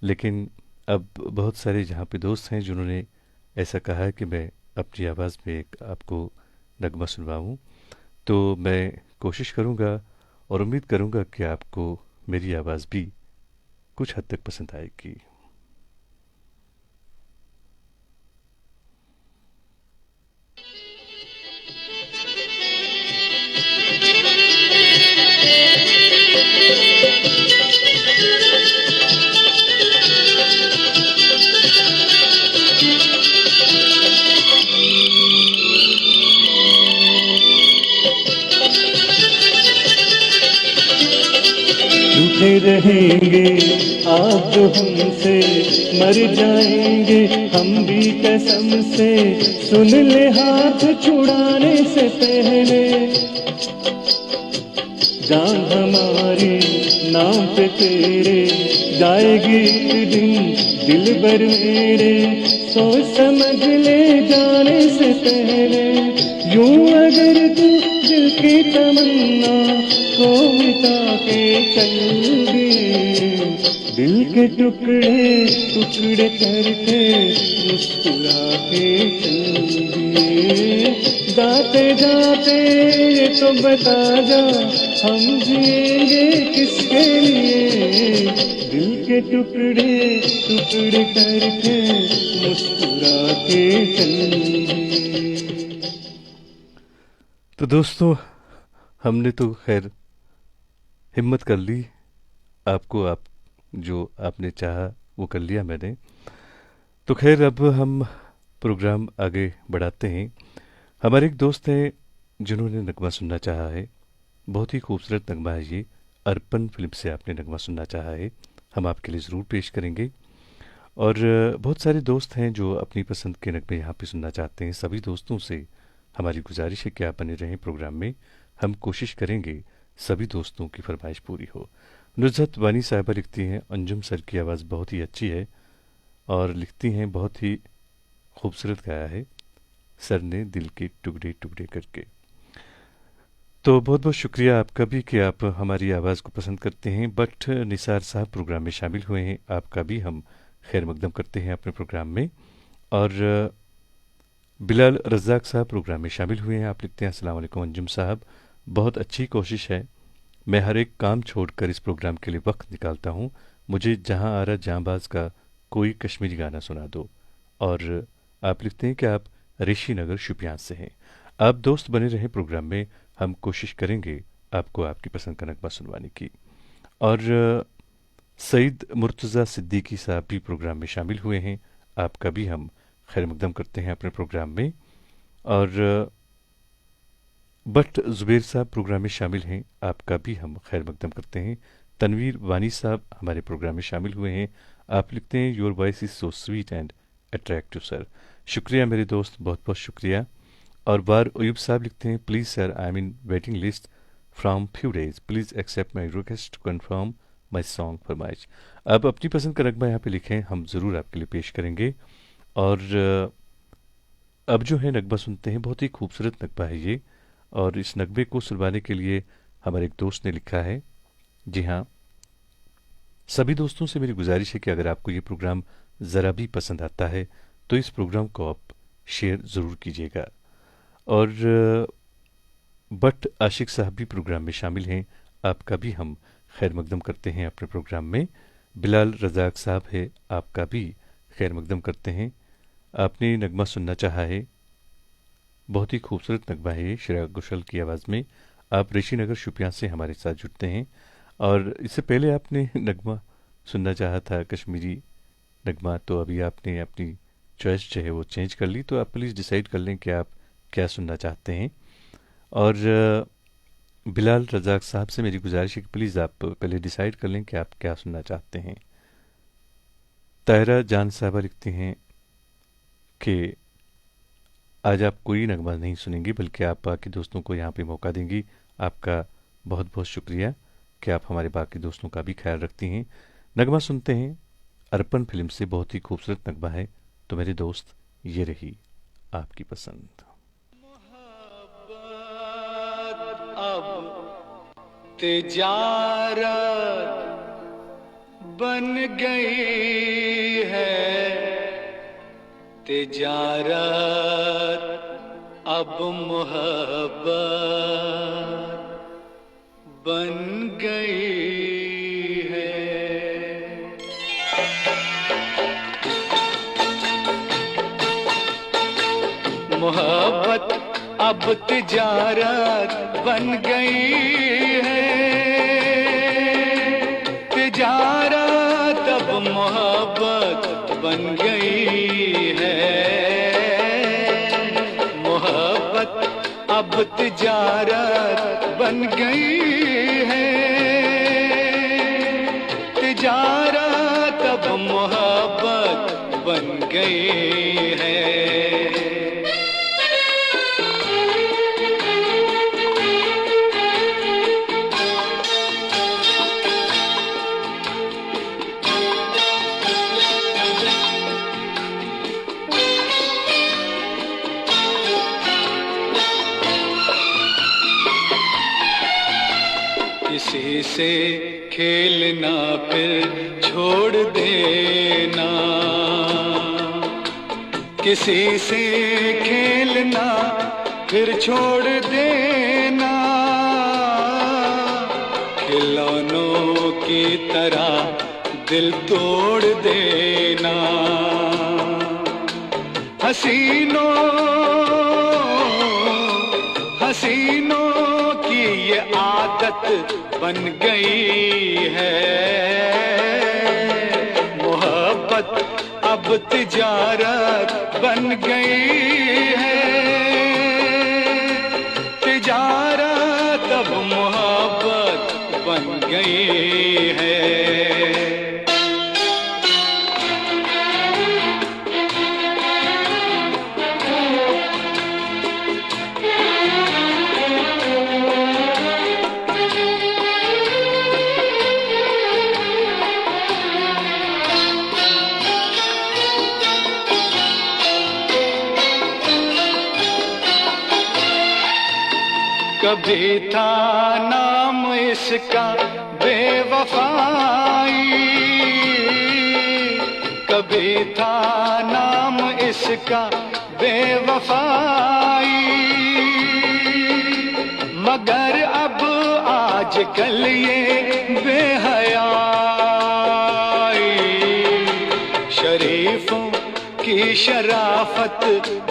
लेकिन अब बहुत सारे यहाँ पे दोस्त हैं जिन्होंने ऐसा कहा है कि मैं अपनी आवाज़ में एक आपको नगमा सुनवाऊँ, तो मैं कोशिश करूँगा और उम्मीद करूँगा कि आपको मेरी आवाज़ भी कुछ हद तक पसंद आएगी। रूठे रहेंगे आप जो हमसे, मर जाएंगे हम भी कसम से। सुन ले हाथ छुड़ाने से पहले, जान हमारी नाम पे तेरे जाएगी एक दिन दिल भर मेरे। सोच समझ ले जाने से पहले, यूं अगर तू दिल की तमन्ना को मिटा के चल दिए, दिल के टुकड़े टुकड़े करके मुस्कुरा के चल दिए। जाते जाते ये तो बता जा, हम जिएंगे किसके लिए, दिल के टुकड़े टुकड़े करके मुस्कुरा के चल दिए। तो दोस्तों, हमने तो खैर हिम्मत कर ली, आपको आप जो आपने चाहा वो कर लिया मैंने। तो खैर अब हम प्रोग्राम आगे बढ़ाते हैं। हमारे एक दोस्त हैं जिन्होंने नगमा सुनना चाहा है, बहुत ही खूबसूरत नगमा है ये, अर्पण फिल्म से आपने नगमा सुनना चाहा है, हम आपके लिए ज़रूर पेश करेंगे। और बहुत सारे दोस्त हैं जो अपनी पसंद के नगमे यहाँ पे सुनना चाहते हैं। सभी दोस्तों से हमारी गुजारिश है कि आप बने रहें प्रोग्राम में, हम कोशिश करेंगे सभी दोस्तों की फरमाइश पूरी हो। नुज़हत वानी साहिबा लिखती हैं, अंजुम सर की आवाज़ बहुत ही अच्छी है, और लिखती हैं बहुत ही खूबसूरत गाया है सर ने दिल के टुकड़े टुकड़े करके। तो बहुत बहुत शुक्रिया आपका भी कि आप हमारी आवाज़ को पसंद करते हैं। बट निसार साहब प्रोग्राम में शामिल हुए हैं, आपका भी हम खैर मकदम करते हैं अपने प्रोग्राम में। और बिलाल रज़ाक साहब प्रोग्राम में शामिल हुए हैं, आप लिखते हैं अस्सलाम वालेकुम अंजुम साहब, बहुत अच्छी कोशिश है, मैं हर एक काम छोड़कर इस प्रोग्राम के लिए वक्त निकालता हूँ, मुझे जहाँ आ रहा जहाँबाज का कोई कश्मीरी गाना सुना दो। और आप लिखते हैं कि आप ऋषि नगर शुपियान से हैं। आप दोस्त बने रहें प्रोग्राम में, हम कोशिश करेंगे आपको आपकी पसंद का नगमा सुनवाने की। और सईद मुर्तज़ा सिद्दीकी साहब भी प्रोग्राम में शामिल हुए हैं, आपका भी हम खैर मकदम करते हैं अपने प्रोग्राम में। और बट ज़ुबैर साहब प्रोग्राम में शामिल हैं, आपका भी हम खैर मकदम करते हैं। तनवीर वानी साहब हमारे प्रोग्राम में शामिल हुए हैं, आप लिखते हैं your voice is so sweet and attractive sir. शुक्रिया मेरे दोस्त, बहुत बहुत शुक्रिया। और बार अयूब साहब लिखते हैं, please sir I am in waiting list from few days, please accept my request to confirm my song फरमाइश। आप अपनी पसंद का नगमा यहाँ पे लिखें, हम ज़रूर आपके लिए पेश करेंगे। और अब जो है नगमा सुनते हैं, बहुत ही खूबसूरत नगमा है ये। और इस नगमे को सुनवाने के लिए हमारे एक दोस्त ने लिखा है। जी हाँ, सभी दोस्तों से मेरी गुजारिश है कि अगर आपको ये प्रोग्राम ज़रा भी पसंद आता है तो इस प्रोग्राम को आप शेयर ज़रूर कीजिएगा। और बट आशिक साहब भी प्रोग्राम में शामिल हैं, आपका भी हम खैर मकदम करते हैं अपने प्रोग्राम में। बिलाल रज़ाक साहब है, आपका भी खैर मकदम करते हैं। आपने नगमा सुनना चाहा है, बहुत ही खूबसूरत नगमा है श्रेया घोषाल की आवाज़ में। आप ऋषि नगर शुपियाँ से हमारे साथ जुड़ते हैं। और इससे पहले आपने नगमा सुनना चाहा था कश्मीरी नगमा, तो अभी आपने अपनी चॉइस जो है वो चेंज कर ली। तो आप प्लीज़ डिसाइड कर लें कि आप क्या सुनना चाहते हैं। और बिलाल रज़ाक साहब से मेरी गुजारिश है कि प्लीज़ आप पहले डिसाइड कर लें कि आप क्या सुनना चाहते हैं। तायरा जान साहबा लिखती हैं कि आज आप कोई नगमा नहीं सुनेंगी, बल्कि आप बाकी दोस्तों को यहाँ पे मौका देंगी। आपका बहुत बहुत शुक्रिया कि आप हमारे बाकी दोस्तों का भी ख्याल रखती हैं। नगमा सुनते हैं, अर्पण फिल्म से बहुत ही खूबसूरत नगमा है। तो मेरे दोस्त, ये रही आपकी पसंद। अब तिजारत बन गई है, तिजारत अब मोहब्बत बन गई है। मोहब्बत अब तिजारत बन गई है, तिजारत अब मोहब्बत बन गई है। मोहब्बत अब तिजारत बन गई है, तिजारत अब मोहब्बत बन गई है। किसी से खेलना फिर छोड़ देना, किसी से खेलना फिर छोड़ देना, खिलौनों की तरह दिल तोड़ देना। हसीनों हसीनों की ये आदत बन गई है, मोहब्बत अब तिजारत बन गई है, तिजारत अब मोहब्बत बन गई है। कभी था नाम इसका बेवफाई, कभी था नाम इसका बेवफाई, मगर अब आजकल ये बेहयाई शरीफों की शराफत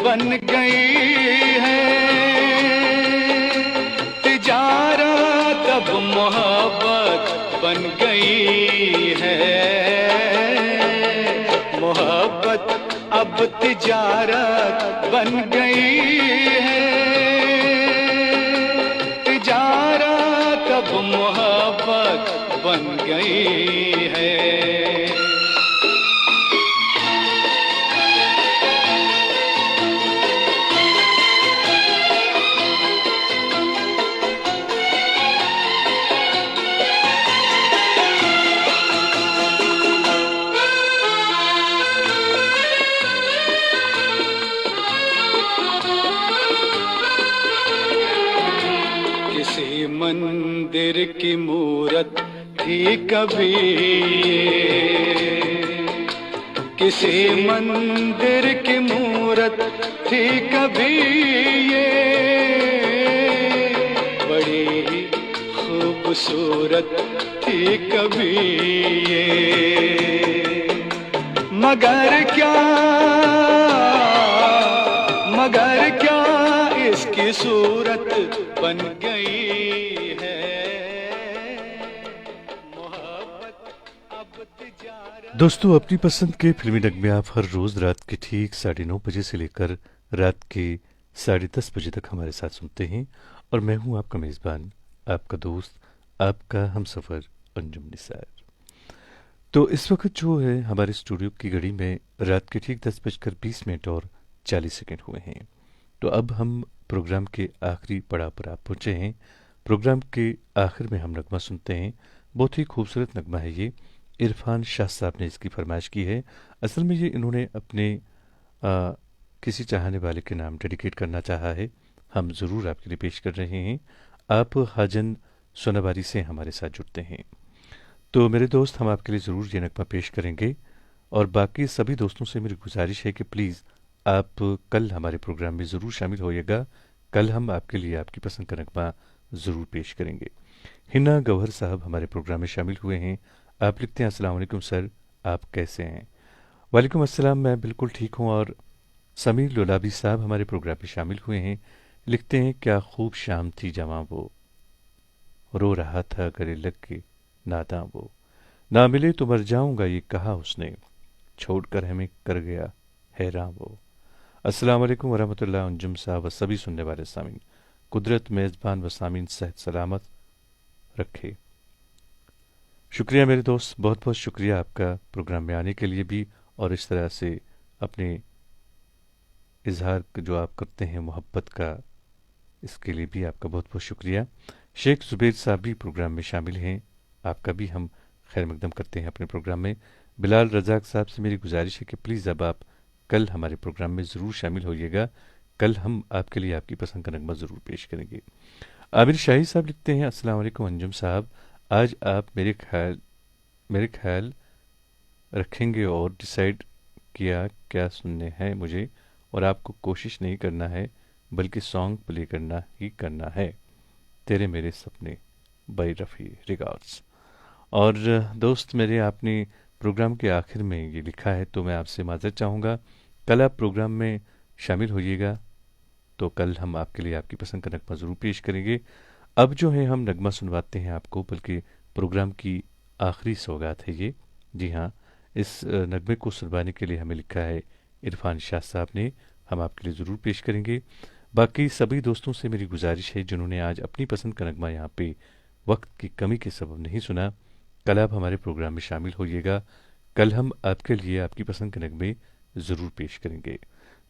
बन गई है, तिजारत अब मोहब्बत बन गई है, मोहब्बत अब तिजारत बन गई है, तिजारत अब मोहब्बत बन गई है। किसी मंदिर की मूरत थी कभी किसी मंदिर की मूरत थी कभी ये बड़ी ही खूबसूरत थी कभी ये मगर क्या इसकी सूरत बन गई है मोहब्बत अब तिजारत। दोस्तों, अपनी पसंद के फिल्मी नगमे आप हर रोज़ रात के ठीक 9:30 बजे से लेकर रात के 10:30 बजे तक हमारे साथ सुनते हैं और मैं हूं आपका मेज़बान, आपका दोस्त, आपका हमसफ़र अंजुम निसार। तो इस वक्त जो है हमारे स्टूडियो की घड़ी में रात के ठीक 10:20 और 40 सेकंड हुए हैं। तो अब हम प्रोग्राम के आखिरी पड़ाव पर आप पहुँचे हैं। प्रोग्राम के आखिर में हम नगमा सुनते हैं। बहुत ही खूबसूरत नगमा है ये। इरफान शाह साहब ने इसकी फरमाइश की है। असल में ये इन्होंने अपने किसी चाहने वाले के नाम डेडिकेट करना चाहा है। हम ज़रूर आपके लिए पेश कर रहे हैं। आप हाजन सोनाबारी से हमारे साथ जुड़ते हैं। तो मेरे दोस्त, हम आपके लिए ज़रूर ये नगमा पेश करेंगे और बाकी सभी दोस्तों से मेरी गुजारिश है कि प्लीज़ आप कल हमारे प्रोग्राम में ज़रूर शामिल होइएगा। कल हम आपके लिए आपकी पसंद का नगमा ज़रूर पेश करेंगे। हिना गौहर साहब हमारे प्रोग्राम में शामिल हुए हैं। आप लिखते हैं, अस्सलाम वालेकुम सर, आप कैसे हैं? वालेकुम अस्सलाम, मैं बिल्कुल ठीक हूँ। और समीर लोलाबी साहब हमारे प्रोग्राम में शामिल हुए हैं। लिखते हैं, क्या खूब शाम थी जवां वो, रो रहा था गले लग के नादां वो, ना मिले तो मर जाऊंगा ये कहा उसने, छोड़कर हमें कर गया हैरान वो। अस्सलाम वालेकुम वरहमतुल्लाह अंजुम साहब व सभी सुनने वाले सामीन, कुदरत मेज़बान व सामीन सेहत सलामत रखे। शुक्रिया मेरे दोस्त, बहुत बहुत शुक्रिया आपका प्रोग्राम में आने के लिए भी और इस तरह से अपने इजहार जो आप करते हैं मोहब्बत का, इसके लिए भी आपका बहुत बहुत शुक्रिया। शेख जुबैर साहब भी प्रोग्राम में शामिल हैं, आपका भी हम खैर मकदम करते हैं अपने प्रोग्राम में। बिलाल रज़ाक साहब से मेरी गुजारिश है कि प्लीज़ अब आप कल हमारे प्रोग्राम में ज़रूर शामिल होइएगा। कल हम आपके लिए आपकी पसंद का नगमा ज़रूर पेश करेंगे। आमिर शाही साहब लिखते हैं, अस्सलाम वालेकुम अंजुम साहब, आज आप मेरे ख्याल रखेंगे और डिसाइड किया क्या सुनने हैं मुझे, और आपको कोशिश नहीं करना है बल्कि सॉन्ग प्ले करना ही करना है। तेरे मेरे सपने बाय रफ़ी रिगार्ड्स। और दोस्त मेरे, आपने प्रोग्राम के आखिर में ये लिखा है तो मैं आपसे माज़रत चाहूँगा। कल आप प्रोग्राम में शामिल होइएगा तो कल हम आपके लिए आपकी पसंद का नगमा ज़रूर पेश करेंगे। अब जो है हम नगमा सुनवाते हैं आपको, बल्कि प्रोग्राम की आखिरी सौगात है ये। जी हाँ, इस नगमे को सुनवाने के लिए हमें लिखा है इरफान शाह साहब ने। हम आपके लिए ज़रूर पेश करेंगे। बाकी सभी दोस्तों से मेरी गुजारिश है जिन्होंने आज अपनी पसंद का नगमा यहाँ पे वक्त की कमी के सबब नहीं सुना, कल आप हमारे प्रोग्राम में शामिल होइएगा। कल हम आपके लिए आपकी पसंद के नगमे ज़रूर पेश करेंगे।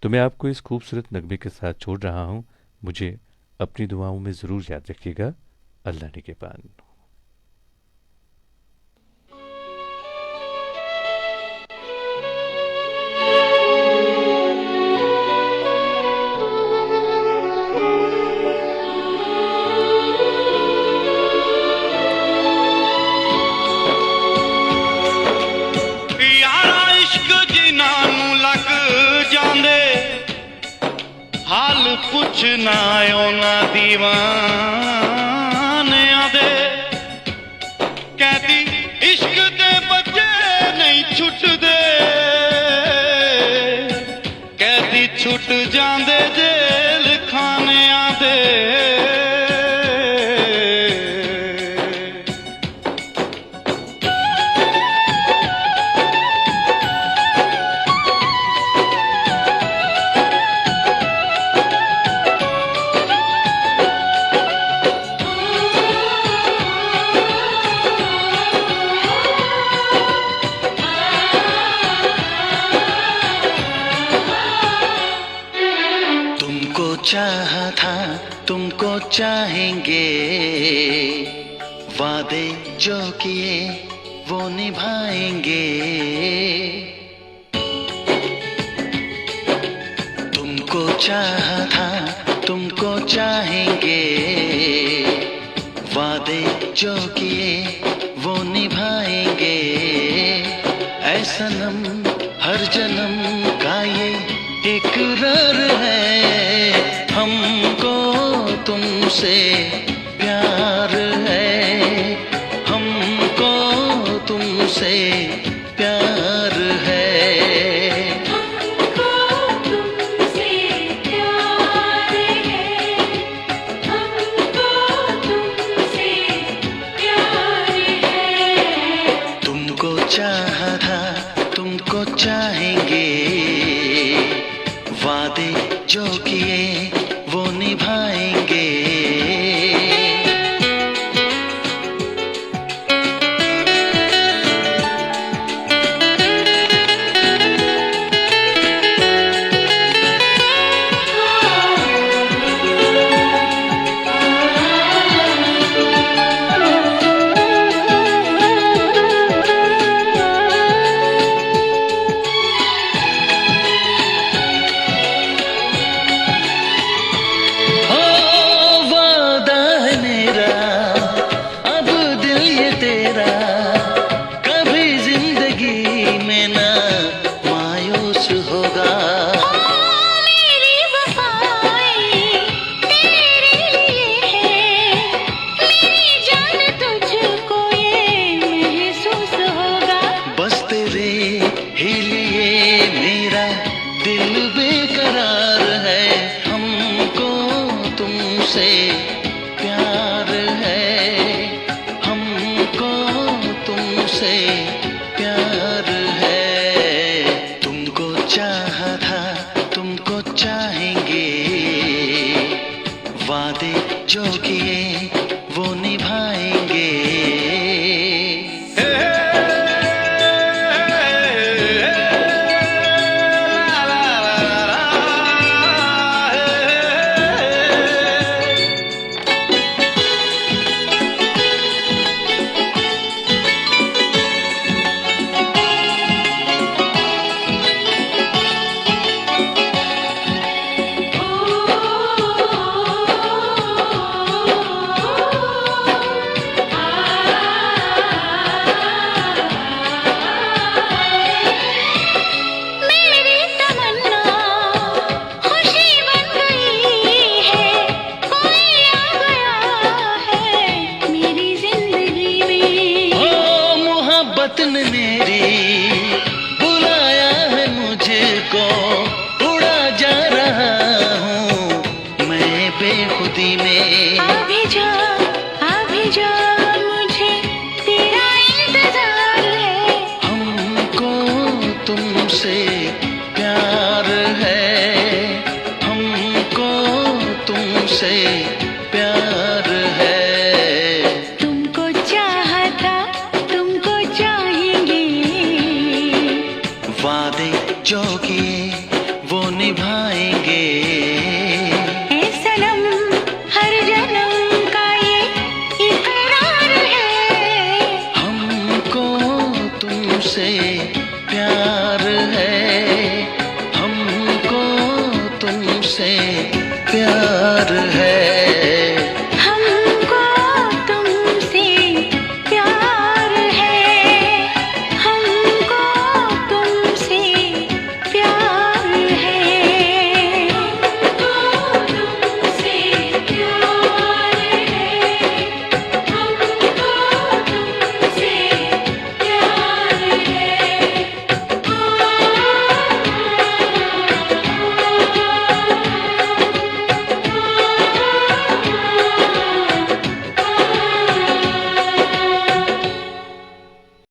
तो मैं आपको इस खूबसूरत नगमे के साथ छोड़ रहा हूँ। मुझे अपनी दुआओं में ज़रूर याद रखिएगा। अल्लाह निगहबान। पुछना ना दीवाने आदे, कहती इश्क दे बच्चे नहीं छुट दे, कहती छुट जांदे जेल खाने आदे। चाहा था तुमको चाहेंगे, वादे जो किए वो निभाएंगे। तुमको चाहा था तुमको चाहेंगे, जो किए वो निभाएंगे। ऐ सनम हर जन्म का ये इकरार है, हमको तुमसे प्यार है, हमको तुमसे प्यार है। हमको तुमसे प्यार है, हमको तुमसे प्यार है। तुमको चाहा था तुमको चाहेंगे, वादे जो किए वो निभाएंगे। मेरी वफाएं तेरे लिए है, मेरी जान तुझको ये महसूस होगा। बस तेरे ही लिए मेरा दिल बेकरार है, हमको तुमसे प्यार है, हमको तुमसे प्यार है। तुमको चाहा था तुमको चाहेंगे, वादे जो किए